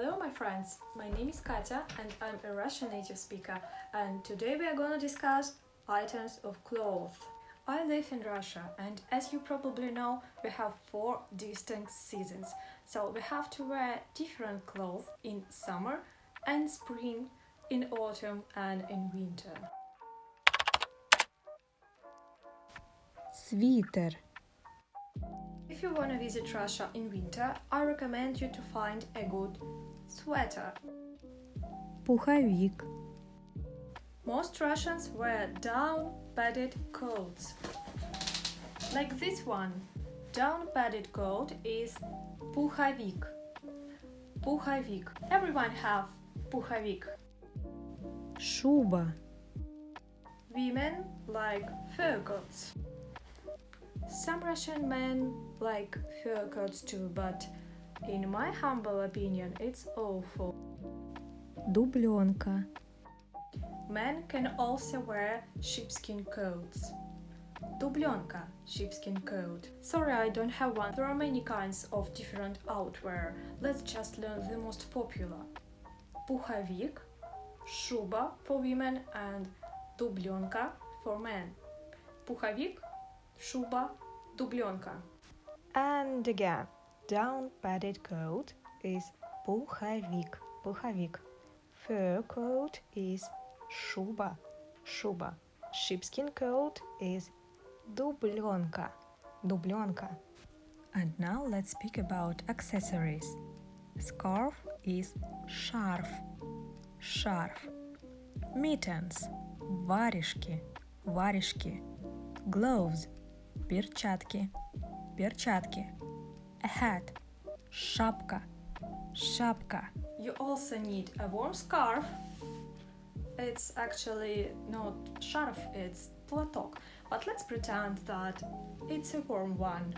Hello my friends, my name is Katya and I'm a Russian native speaker, and today we are gonna discuss items of clothes. I live in Russia, and as you probably know, we have 4 distinct seasons, so we have to wear different clothes in summer and spring, in autumn and in winter. Свитер, If you want to visit Russia in winter, I recommend you to find a good sweater. пуховик, Most Russians wear down-padded coats. Like this one. Down-padded coat is пуховик. Пуховик. Everyone have пуховик. шуба, Women like fur coats. Some Russian men like fur coats too, but in my humble opinion, it's awful. дубленка, Men can also wear sheepskin coats. Dublenka, sheepskin coat. Sorry, I don't have one. There are many kinds of different outwear. Let's just learn the most popular. Пуховик, shuba for women and dublenka for men. Пуховик, shuba, dublenka. and again, down-padded coat is пуховик, пуховик. Fur coat is шуба, шуба. Sheepskin coat is дубленка, дубленка. And now let's speak about accessories. Scarf is шарф, шарф. Mittens, варежки, варежки. Gloves, перчатки, перчатки. A hat, шапка, шапка. You also need a warm scarf. It's actually not scarf, it's платок. But let's pretend that it's a warm one.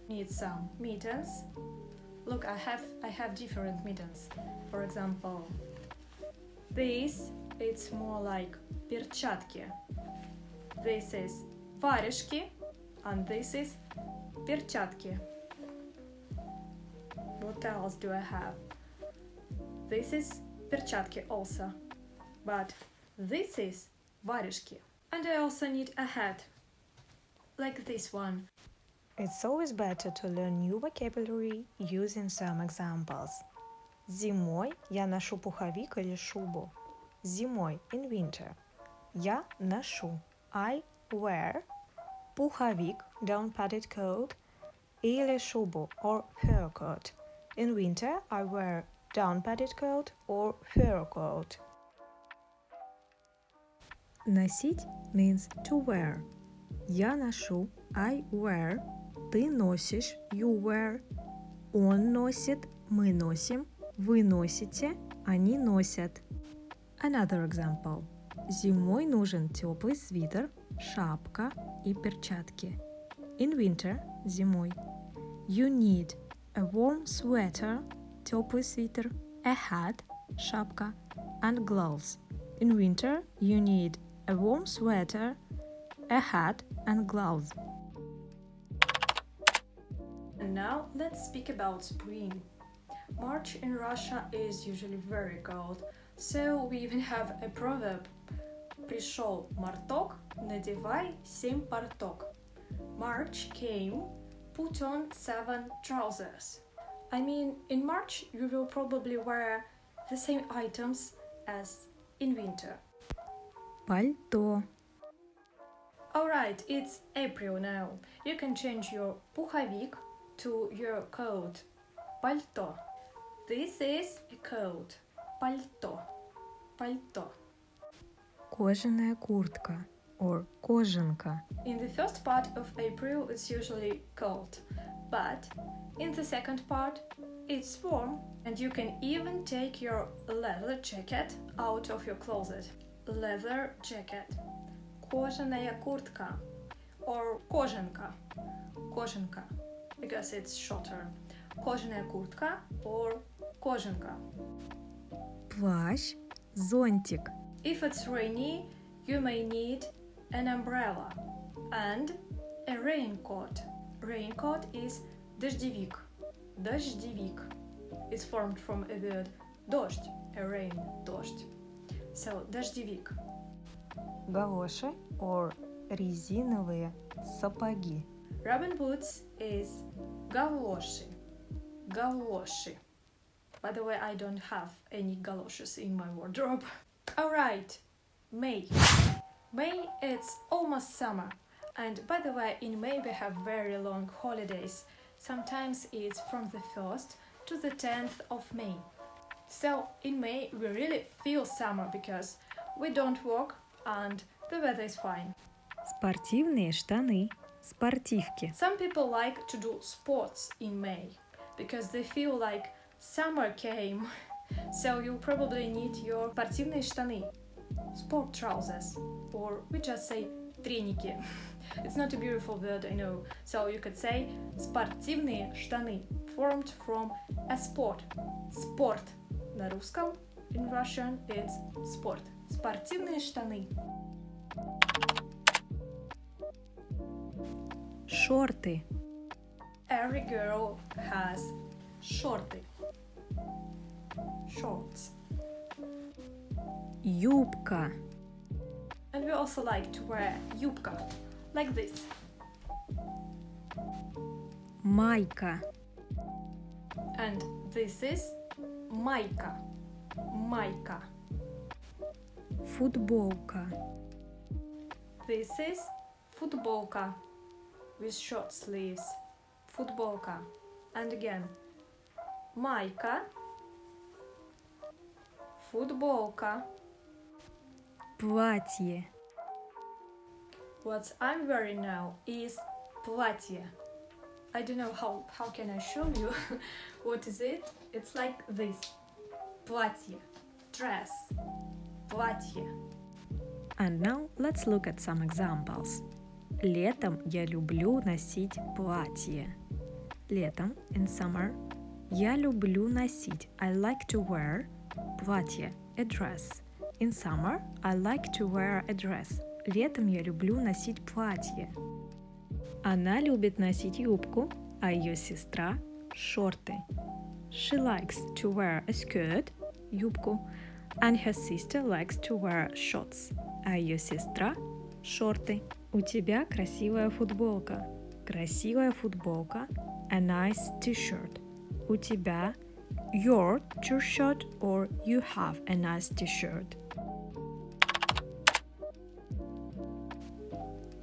Need some mittens. Look, I have different mittens. For example, this it's more like перчатки. This is варежки, and this is перчатки. What else do I have? This is перчатки also, but this is варежки. And I also need a hat, like this one. It's always better to learn new vocabulary using some examples. Зимой я ношу пуховик или шубу. Зимой, in winter. Я ношу, I wear, пуховик, down-padded coat, или шубу, or fur coat. In winter, I wear down-padded coat or fur coat. Носить means to wear. Я ношу, I wear. Ты носишь, you wear. Он носит, мы носим. Вы носите, они носят. Another example. Зимой нужен теплый свитер, шапка и перчатки. In winter, зимой. You need a warm sweater, теплый свитер, a hat, шапка, and gloves. In winter, you need a warm sweater, a hat, and gloves. And now let's speak about spring. March in Russia is usually very cold, so we even have a proverb. Пришел марток, надевай 7 порток. March came, put on 7 trousers. I mean, in March you will probably wear the same items as in winter. Пальто, Alright, it's April now. You can change your пуховик to your coat. Пальто. This is a coat. Пальто. Пальто. кожаная куртка or кожанка. In the first part of April it's usually cold, but in the second part it's warm, and you can even take your leather jacket out of your closet. Leather jacket. Кожаная куртка or кожанка. Кожанка, because it's shorter. Кожаная куртка or кожанка. Плащ, зонтик. If it's rainy, you may need an umbrella and a raincoat. Raincoat is дождевик. Дождевик. It's formed from a word дождь, a rain, дождь. So, дождевик. Галоши or резиновые сапоги. Rubber boots is галоши. Галоши. By the way, I don't have any galoshes in my wardrobe. Alright, May. May, it's almost summer. And by the way, in May we have very long holidays. Sometimes it's from the 1st to the 10th of May. So in May we really feel summer because we don't work and the weather is fine. Спортивные штаны, спортивки. Some people like to do sports in May because they feel like summer came. So you probably need your спортивные штаны, sport trousers, or we just say треники. It's not a beautiful word, I know. So you could say спортивные штаны, formed from a sport. Sport на русском, in Russian it's sport. Спортивные штаны. Шорты. Every girl has shorty. Shorts. Юбка. And we also like to wear юбка, like this. Майка. And this is майка. Майка. Футболка. This is футболка with short sleeves. Футболка. And again, майка. Футболка. Платье. What I'm wearing now is платье. I don't know how can I show you what is it? It's like this. Платье. Dress. Платье. And now let's look at some examples. Летом я люблю носить платье. Летом, in summer, я люблю носить. I like to wear платье, a dress. In summer, I like to wear a dress. Летом я люблю носить платье. Она любит носить юбку, а ее сестра – шорты. She likes to wear a skirt, юбку, and her sister likes to wear shorts, а ее сестра – шорты. У тебя красивая футболка. Красивая футболка – a nice t-shirt. У тебя your t-shirt or you have a nice t-shirt.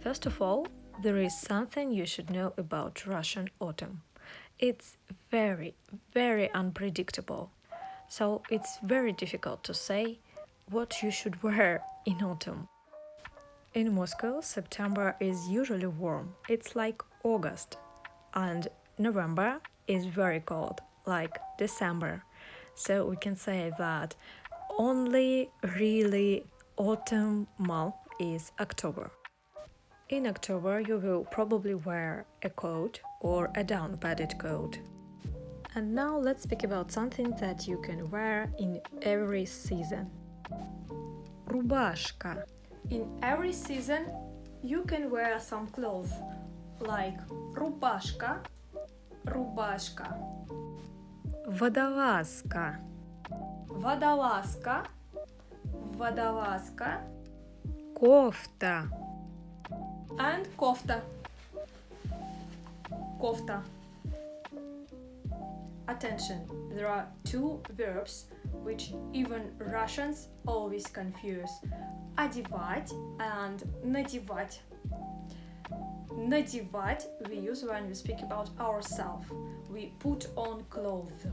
First of all, there is something you should know about Russian autumn. It's very, very unpredictable. So it's very difficult to say what you should wear in autumn. In Moscow, September is usually warm. It's like August. And November is very cold, like December. So we can say that only really autumn month is October. In October, you will probably wear a coat or a down-padded coat. And now let's speak about something that you can wear in every season. Рубашка. In every season, you can wear some clothes like рубашка, рубашка, Водолазка. водолазка, водолазка, Кофта. and кофта. Кофта. Attention, there are two verbs which even Russians always confuse. Одевать and надевать. Надевать we use when we speak about ourselves. We put on clothes.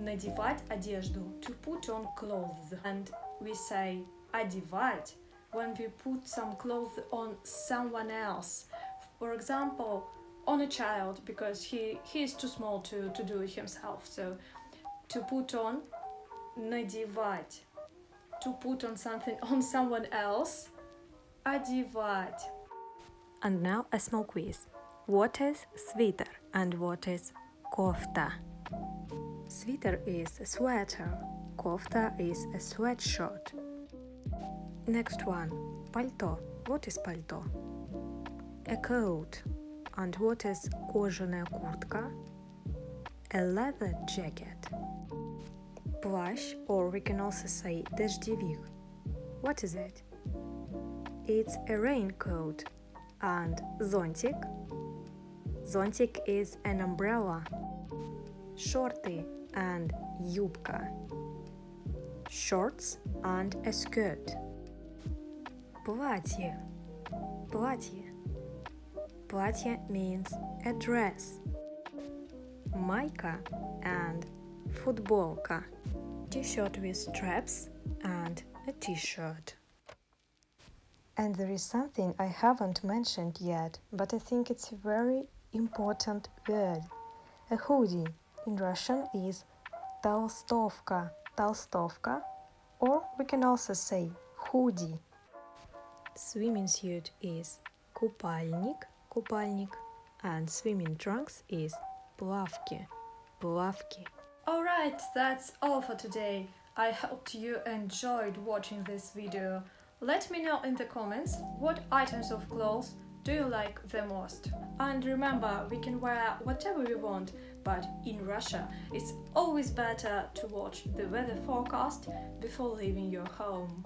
Надевать одежду, to put on clothes. And we say одевать when we put some clothes on someone else. For example, on a child, because he is too small to do it himself. So to put on, надевать. To put on something on someone else, одевать. And now a small quiz. What is sweater and what is кофта? Sweater is a sweater. Кофта is a sweatshirt. Next one. Пальто. What is пальто? A coat. And what is кожаная куртка? A leather jacket. Плащ, or we can also say дождевик. What is it? It's a raincoat. And зонтик? Зонтик is an umbrella. Шорты and юбка. Shorts and a skirt. Платье. Платье. Платье means a dress. Майка and футболка. T-shirt with straps and a t-shirt. And there is something I haven't mentioned yet, but I think it's a very important word. A hoodie in Russian is толстовка, толстовка, or we can also say hoodie. Swimming suit is купальник, купальник, and swimming trunks is плавки, плавки. Alright, that's all for today. I hope you enjoyed watching this video. Let me know in the comments what items of clothes do you like the most. And remember, we can wear whatever we want, but in Russia it's always better to watch the weather forecast before leaving your home.